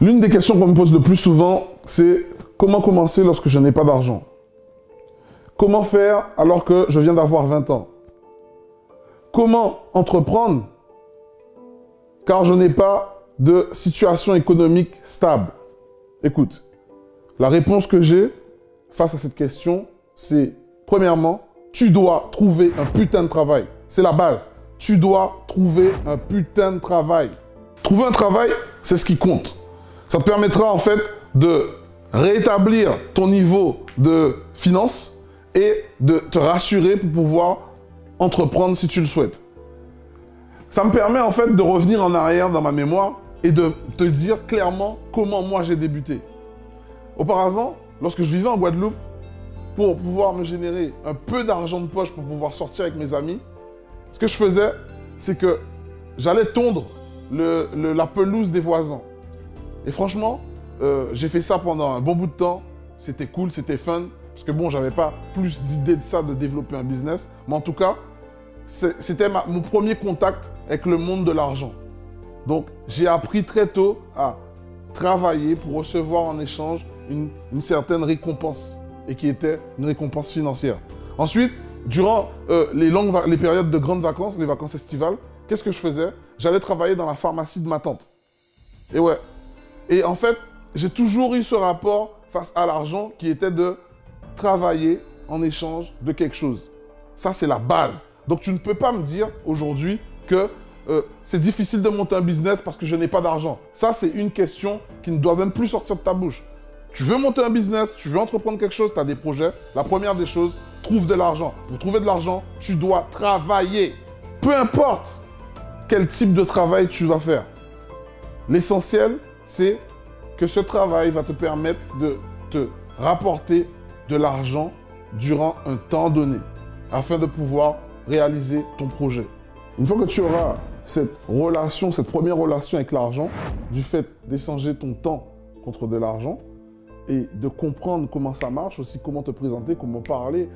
L'une des questions qu'on me pose le plus souvent, c'est comment commencer lorsque je n'ai pas d'argent? Comment faire alors que je viens d'avoir 20 ans? Comment entreprendre car je n'ai pas de situation économique stable? Écoute, la réponse que j'ai face à cette question, c'est premièrement, tu dois trouver un putain de travail. C'est la base. Tu dois trouver un putain de travail. Trouver un travail, c'est ce qui compte. Ça te permettra en fait de rétablir ton niveau de finances et de te rassurer pour pouvoir entreprendre si tu le souhaites. Ça me permet en fait de revenir en arrière dans ma mémoire et de te dire clairement comment moi j'ai débuté. Auparavant, lorsque je vivais en Guadeloupe, pour pouvoir me générer un peu d'argent de poche pour pouvoir sortir avec mes amis, ce que je faisais, c'est que j'allais tondre la pelouse des voisins. Et franchement, j'ai fait ça pendant un bon bout de temps. C'était cool, c'était fun. Parce que bon, j'avais pas plus d'idées de ça, de développer un business. Mais en tout cas, c'était mon premier contact avec le monde de l'argent. Donc, j'ai appris très tôt à travailler pour recevoir en échange une certaine récompense. Et qui était une récompense financière. Ensuite, durant les périodes de grandes vacances, les vacances estivales, qu'est-ce que je faisais? J'allais travailler dans la pharmacie de ma tante. Et ouais. Et en fait, j'ai toujours eu ce rapport face à l'argent qui était de travailler en échange de quelque chose. Ça, c'est la base. Donc, tu ne peux pas me dire aujourd'hui que c'est difficile de monter un business parce que je n'ai pas d'argent. Ça, c'est une question qui ne doit même plus sortir de ta bouche. Tu veux monter un business, tu veux entreprendre quelque chose, tu as des projets. La première des choses, trouve de l'argent. Pour trouver de l'argent, tu dois travailler. Peu importe quel type de travail tu vas faire. L'essentiel, c'est que ce travail va te permettre de te rapporter de l'argent durant un temps donné afin de pouvoir réaliser ton projet. Une fois que tu auras cette relation, cette première relation avec l'argent, du fait d'échanger ton temps contre de l'argent, et de comprendre comment ça marche, aussi comment te présenter, comment parler,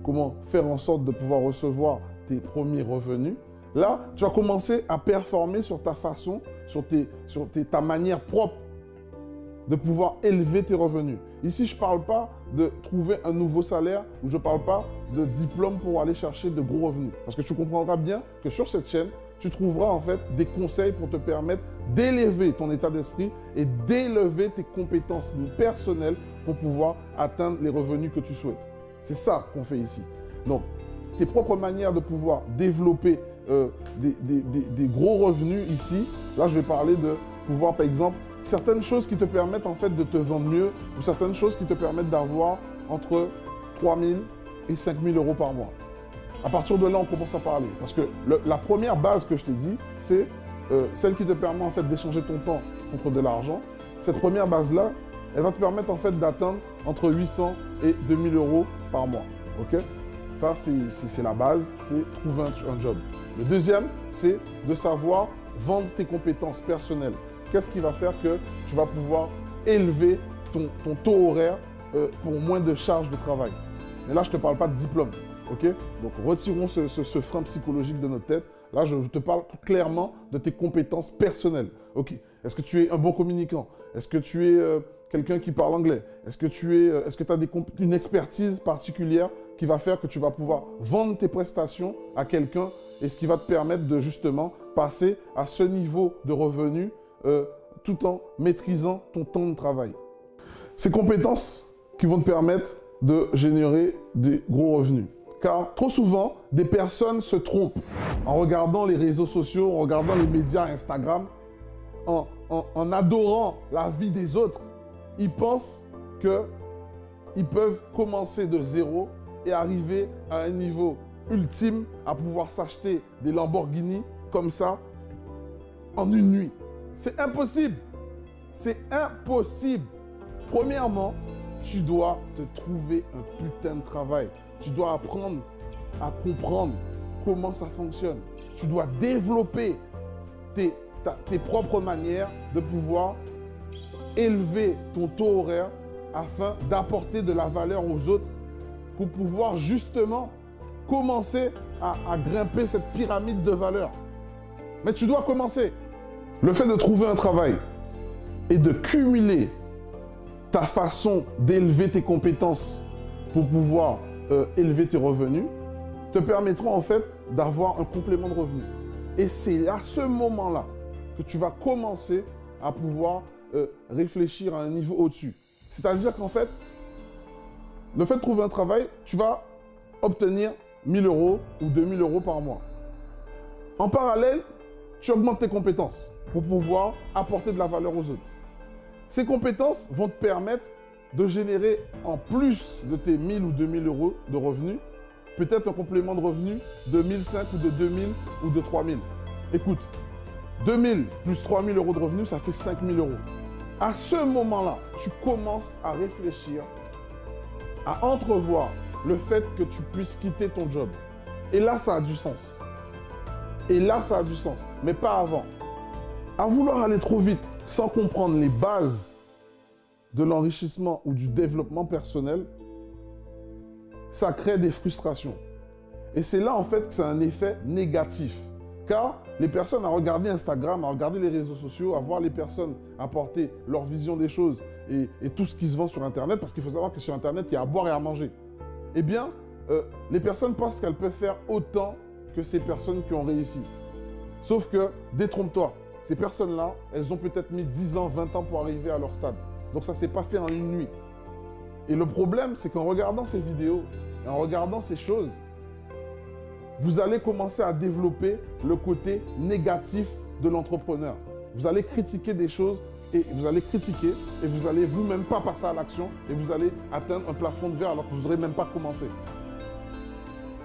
comment faire en sorte de pouvoir recevoir tes premiers revenus. Là, tu vas commencer à performer sur ta façon, sur ta manière propre de pouvoir élever tes revenus. Ici, je ne parle pas de trouver un nouveau salaire ou je ne parle pas de diplôme pour aller chercher de gros revenus. Parce que tu comprendras bien que sur cette chaîne, tu trouveras en fait des conseils pour te permettre d'élever ton état d'esprit et d'élever tes compétences personnelles pour pouvoir atteindre les revenus que tu souhaites. C'est ça qu'on fait ici. Donc, tes propres manières de pouvoir développer des gros revenus ici, là je vais parler de pouvoir par exemple, certaines choses qui te permettent en fait de te vendre mieux ou certaines choses qui te permettent d'avoir entre 3 000 et 5 000 euros par mois. À partir de là, on commence à parler. Parce que la première base que je t'ai dit, c'est celle qui te permet en fait d'échanger ton temps contre de l'argent. Cette première base-là, elle va te permettre en fait d'atteindre entre 800 et 2000 euros par mois. Ok? Ça, c'est la base, c'est trouver un job. Le deuxième, c'est de savoir vendre tes compétences personnelles. Qu'est-ce qui va faire que tu vas pouvoir élever ton taux horaire pour moins de charges de travail? Mais là, je ne te parle pas de diplôme. Okay? Donc, retirons ce frein psychologique de notre tête. Là, je te parle clairement de tes compétences personnelles. Okay. Est-ce que tu es un bon communicant? Est-ce que tu es quelqu'un qui parle anglais? Est-ce que tu as une expertise particulière qui va faire que tu vas pouvoir vendre tes prestations à quelqu'un et ce qui va te permettre de justement passer à ce niveau de revenu tout en maîtrisant ton temps de travail? Ces compétences qui vont te permettre de générer des gros revenus. Car trop souvent, des personnes se trompent en regardant les réseaux sociaux, en regardant les médias Instagram, en adorant la vie des autres. Ils pensent qu'ils peuvent commencer de zéro et arriver à un niveau ultime à pouvoir s'acheter des Lamborghini comme ça en une nuit. C'est impossible. C'est impossible. Premièrement, tu dois te trouver un putain de travail. Tu dois apprendre à comprendre comment ça fonctionne. Tu dois développer tes propres manières de pouvoir élever ton taux horaire afin d'apporter de la valeur aux autres pour pouvoir justement commencer à grimper cette pyramide de valeur. Mais tu dois commencer. Le fait de trouver un travail et de cumuler ta façon d'élever tes compétences pour pouvoir élever tes revenus, te permettront en fait d'avoir un complément de revenus. Et c'est à ce moment-là que tu vas commencer à pouvoir réfléchir à un niveau au-dessus. C'est-à-dire qu'en fait, le fait de trouver un travail, tu vas obtenir 1 000 € ou 2 000 € par mois. En parallèle, tu augmentes tes compétences pour pouvoir apporter de la valeur aux autres. Ces compétences vont te permettre de générer, en plus de tes 1 000 ou 2 000 € de revenus, peut-être un complément de revenus de 1 500 ou de 2 000 ou de 3 000. Écoute, 2 000 plus 3 000 € de revenus, ça fait 5 000 €. À ce moment-là, tu commences à réfléchir, à entrevoir le fait que tu puisses quitter ton job. Et là, ça a du sens. Et là, ça a du sens, mais pas avant. À vouloir aller trop vite sans comprendre les bases de l'enrichissement ou du développement personnel, ça crée des frustrations. Et c'est là, en fait, que c'est un effet négatif. Car les personnes à regarder Instagram, à regarder les réseaux sociaux, à voir les personnes apporter leur vision des choses et tout ce qui se vend sur Internet, parce qu'il faut savoir que sur Internet, il y a à boire et à manger. Eh bien, les personnes pensent qu'elles peuvent faire autant que ces personnes qui ont réussi. Sauf que, détrompe-toi, ces personnes-là, elles ont peut-être mis 10 ans, 20 ans pour arriver à leur stade. Donc ça ne s'est pas fait en une nuit. Et le problème, c'est qu'en regardant ces vidéos, et en regardant ces choses, vous allez commencer à développer le côté négatif de l'entrepreneur. Vous allez critiquer des choses et vous allez critiquer et vous allez vous-même pas passer à l'action et vous allez atteindre un plafond de verre alors que vous n'aurez même pas commencé.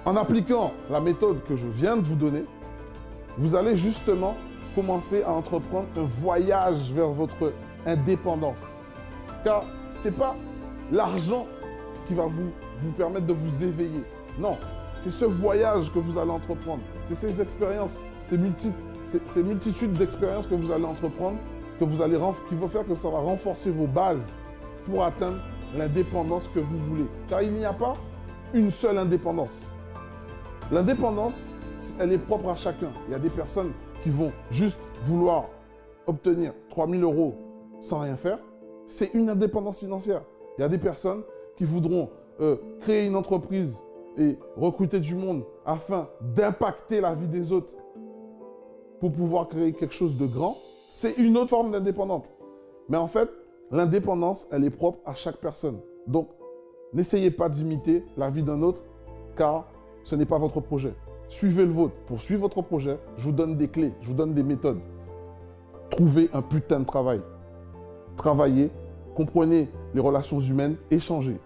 En appliquant la méthode que je viens de vous donner, vous allez justement commencer à entreprendre un voyage vers votre indépendance. Car ce n'est pas l'argent qui va vous permettre de vous éveiller. Non, c'est ce voyage que vous allez entreprendre. C'est ces expériences, ces multitudes d'expériences que vous allez entreprendre, qui vont faire que ça va renforcer vos bases pour atteindre l'indépendance que vous voulez. Car il n'y a pas une seule indépendance. L'indépendance, elle est propre à chacun. Il y a des personnes qui vont juste vouloir obtenir 3 000 € sans rien faire. C'est une indépendance financière. Il y a des personnes qui voudront créer une entreprise et recruter du monde afin d'impacter la vie des autres pour pouvoir créer quelque chose de grand. C'est une autre forme d'indépendance. Mais en fait, l'indépendance, elle est propre à chaque personne. Donc, n'essayez pas d'imiter la vie d'un autre, car ce n'est pas votre projet. Suivez le vôtre. Pour suivre votre projet, je vous donne des clés, je vous donne des méthodes. Trouvez un putain de travail. Travaillez, comprenez les relations humaines, échangez.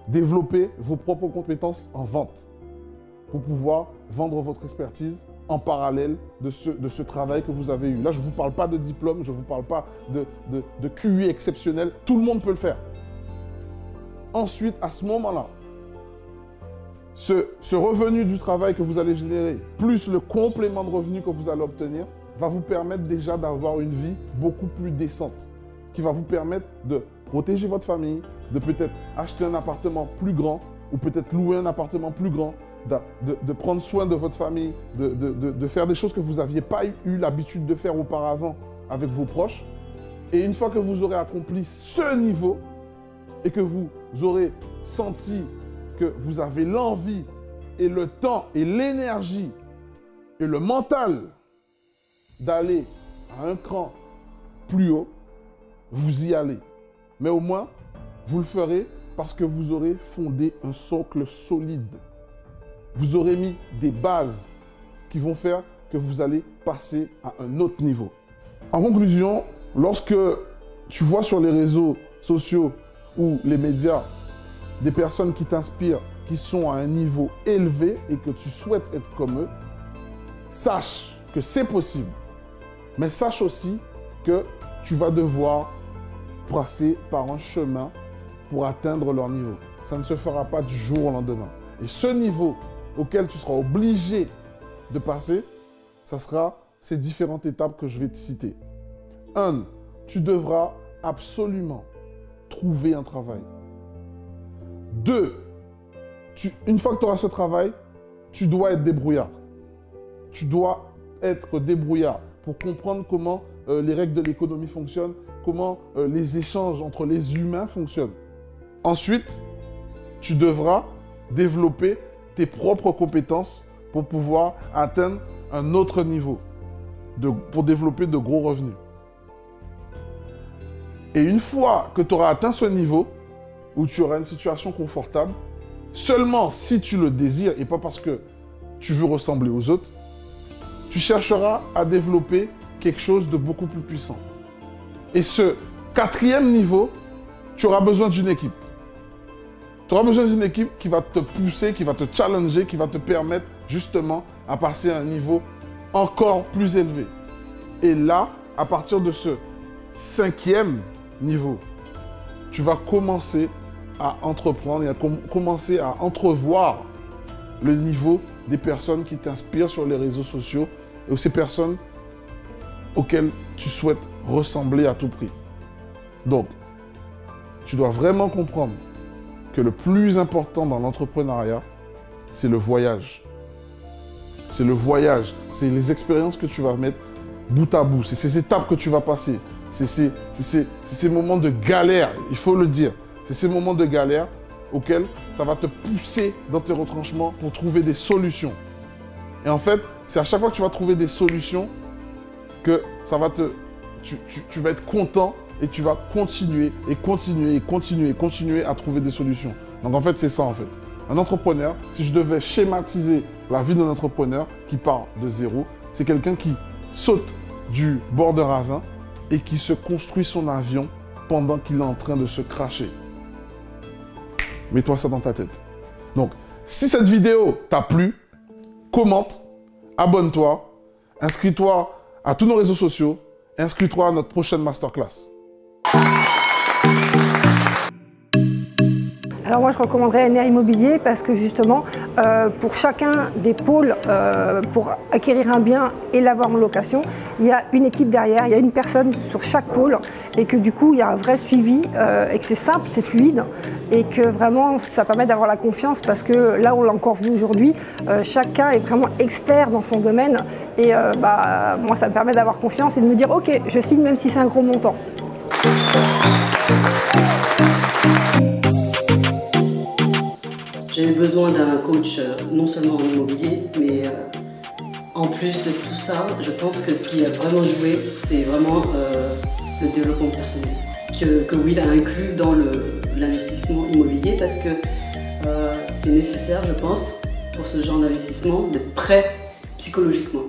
Développez vos propres compétences en vente pour pouvoir vendre votre expertise en parallèle de ce travail que vous avez eu. Là, je ne vous parle pas de diplôme, je ne vous parle pas de QI exceptionnel. Tout le monde peut le faire. Ensuite, à ce moment-là, ce revenu du travail que vous allez générer, plus le complément de revenu que vous allez obtenir, va vous permettre déjà d'avoir une vie beaucoup plus décente, qui va vous permettre de protéger votre famille, de peut-être acheter un appartement plus grand ou peut-être louer un appartement plus grand, de prendre soin de votre famille, de faire des choses que vous n'aviez pas eu l'habitude de faire auparavant avec vos proches. Et une fois que vous aurez accompli ce niveau et que vous aurez senti que vous avez l'envie et le temps et l'énergie et le mental d'aller à un cran plus haut, vous y allez. Mais au moins, vous le ferez parce que vous aurez fondé un socle solide. Vous aurez mis des bases qui vont faire que vous allez passer à un autre niveau. En conclusion, lorsque tu vois sur les réseaux sociaux ou les médias des personnes qui t'inspirent, qui sont à un niveau élevé et que tu souhaites être comme eux, sache que c'est possible. Mais sache aussi que tu vas devoir passer par un chemin pour atteindre leur niveau. Ça ne se fera pas du jour au lendemain. Et ce niveau auquel tu seras obligé de passer, ça sera ces différentes étapes que je vais te citer. 1. Tu devras absolument trouver un travail. 2. Une fois que tu auras ce travail, tu dois être débrouillard. Tu dois être débrouillard pour comprendre comment les règles de l'économie fonctionnent, comment les échanges entre les humains fonctionnent. Ensuite, tu devras développer tes propres compétences pour pouvoir atteindre un autre niveau, pour développer de gros revenus. Et une fois que tu auras atteint ce niveau, où tu auras une situation confortable, seulement si tu le désires et pas parce que tu veux ressembler aux autres, tu chercheras à développer quelque chose de beaucoup plus puissant. Et ce quatrième niveau, tu auras besoin d'une équipe. Tu auras besoin d'une équipe qui va te pousser, qui va te challenger, qui va te permettre justement à passer à un niveau encore plus élevé. Et là, à partir de ce cinquième niveau, tu vas commencer à entreprendre et à commencer à entrevoir le niveau des personnes qui t'inspirent sur les réseaux sociaux et ces personnes auxquelles tu souhaites ressembler à tout prix. Donc, tu dois vraiment comprendre que le plus important dans l'entrepreneuriat, c'est le voyage. C'est le voyage, c'est les expériences que tu vas mettre bout à bout, c'est ces étapes que tu vas passer, c'est ces moments de galère, il faut le dire. C'est ces moments de galère auxquels ça va te pousser dans tes retranchements pour trouver des solutions. Et en fait, c'est à chaque fois que tu vas trouver des solutions que ça va tu vas être content et tu vas continuer et continuer et continuer et continuer à trouver des solutions. Donc en fait, c'est ça en fait. Un entrepreneur, si je devais schématiser la vie d'un entrepreneur qui part de zéro, c'est quelqu'un qui saute du bord de ravin et qui se construit son avion pendant qu'il est en train de se cracher. Mets-toi ça dans ta tête. Donc, si cette vidéo t'a plu, commente, abonne-toi, inscris-toi à tous nos réseaux sociaux, inscris-toi à notre prochaine masterclass. Alors moi je recommanderais NR Immobilier parce que justement pour chacun des pôles, pour acquérir un bien et l'avoir en location, il y a une équipe derrière, il y a une personne sur chaque pôle et que du coup il y a un vrai suivi et que c'est simple, c'est fluide et que vraiment ça permet d'avoir la confiance parce que là on l'a encore vu aujourd'hui, chacun est vraiment expert dans son domaine et moi ça me permet d'avoir confiance et de me dire ok je signe même si c'est un gros montant. J'ai eu besoin d'un coach non seulement en immobilier, mais en plus de tout ça, je pense que ce qui a vraiment joué, c'est vraiment le développement personnel. Que Will a inclus dans l'investissement immobilier parce que c'est nécessaire, je pense, pour ce genre d'investissement, d'être prêt psychologiquement.